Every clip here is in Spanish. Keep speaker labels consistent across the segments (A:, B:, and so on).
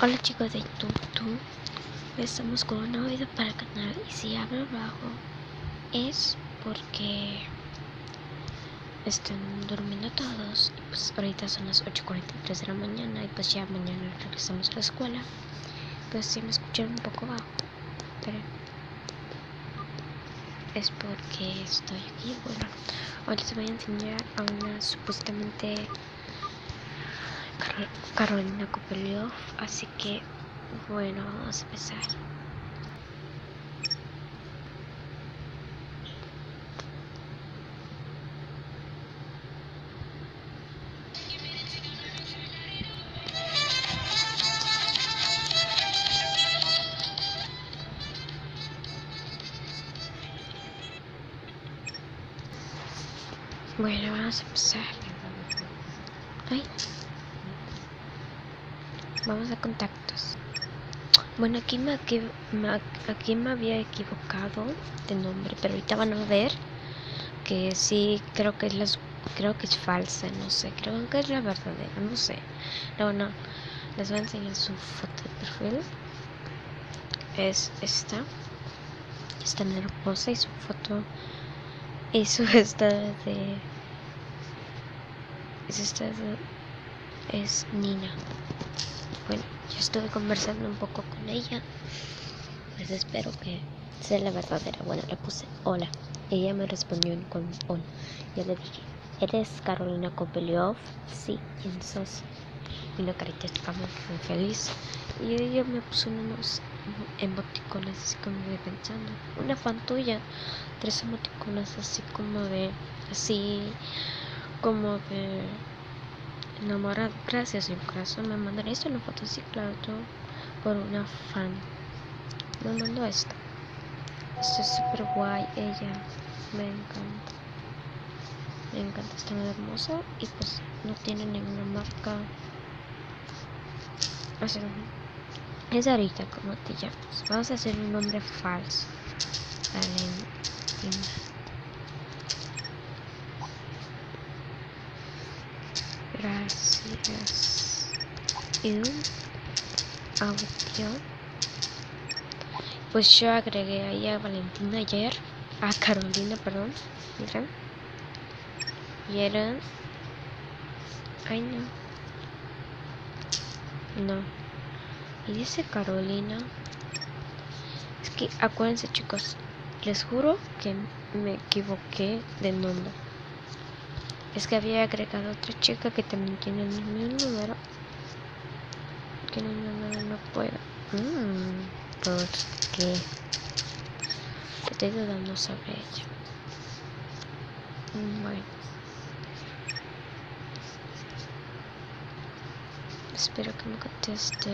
A: Hola chicos de YouTube, estamos con un nuevo video para el canal y si hablo bajo es porque están durmiendo todos y pues ahorita son las 8:43 de la mañana y pues ya mañana regresamos a la escuela. Pues si me escuchan un poco bajo, pero es porque estoy aquí. Bueno, hoy les voy a enseñar a una supuestamente Carolina Kopelioff, así que bueno, vamos a empezar. Bueno, vamos a empezar. Ay. Vamos a contactos. Bueno, aquí me había equivocado de nombre, pero ahorita van a ver que sí, creo que es falsa, no sé, creo que es la verdadera, no sé. No, les voy a enseñar su foto de perfil. Es esta tan hermosa y su foto y su estado de es Nina. Bueno, yo estuve conversando un poco con ella, pues espero que sea la verdadera. Bueno, le puse hola. Ella me respondió con hola. Yo le dije, ¿eres Carolina Kopelioff? Sí, ¿quién sos? Y una carita muy feliz. Y ella me puso unos emoticones así como de pensando. Una fan tuya. 3 emoticones así como de enamorado. Gracias, y un corazón. Me mandarías una foto así, claro, por una fan. Me mandó esto. Esto es súper guay. Ella me encanta. Me encanta, está muy hermosa. Y pues no tiene ninguna marca. O sea, es ahorita, ¿cómo te llamas? Vamos a hacer un nombre falso. Valentina. Gracias. Y un audio. Pues yo agregué ahí a Valentina ayer. A Carolina, perdón. Miren. Y eran. Ay, no. No. Y dice Carolina. Es que acuérdense, chicos. Les juro que me equivoqué de nombre. Es que había agregado otra chica que también tiene el mismo número. Que no puedo. ¿Por qué? Estoy dudando sobre ella. Bueno. Espero que me conteste.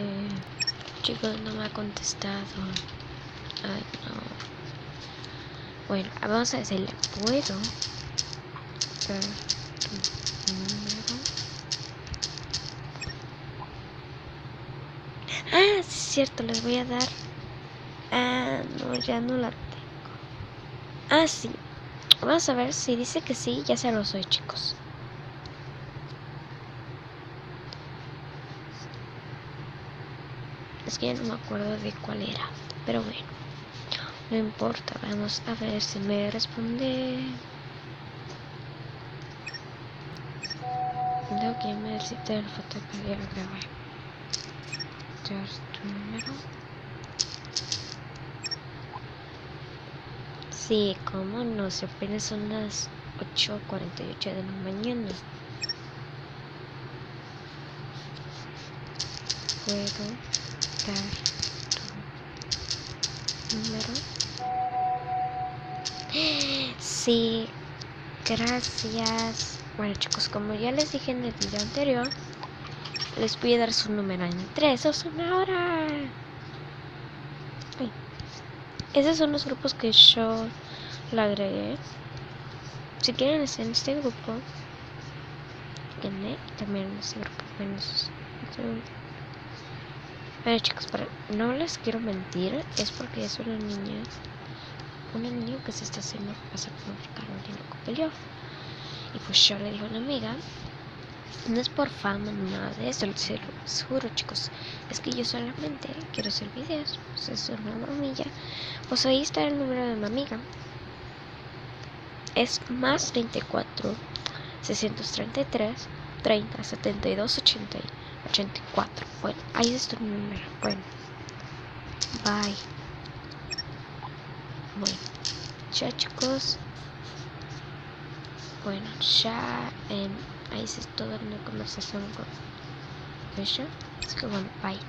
A: Chicos, no me ha contestado. Ay, no. Bueno, vamos a decirle, ¿puedo dar tu número? Ah, sí es cierto, les voy a dar. Ah, no, ya no la tengo. Ah, sí. Vamos a ver si dice que sí, ya se lo soy, chicos. Es que ya no me acuerdo de cuál era, pero bueno, no importa. Vamos a ver si me responde. Tengo que irme al sitio de la foto para ir a grabar. Dar tu número. Sí, cómo no, si apenas son las 8:48 de la mañana. Puedo dar tu número. Sí, gracias. Bueno, chicos, como ya les dije en el video anterior, les voy a dar su número en 3 o una hora. Ay. Esos son los grupos que yo la agregué. Si quieren estar en este grupo, y también en este grupo. Bueno, chicos, no les quiero mentir, es porque es una niña que se está haciendo pasar por Carolina Kopelioff. Y pues yo le digo a una amiga No es por fama ni nada de eso, se los juro, chicos. Es que yo solamente quiero hacer videos. Pues es una bromilla. Pues ahí está el número de mi amiga. Es más 34 633 30 72 80 84. Bueno, ahí está mi número. Bueno, bye. Bueno, ya, chicos. Bueno, ya ahí se toda una conversación con ella. Así que bueno, bye.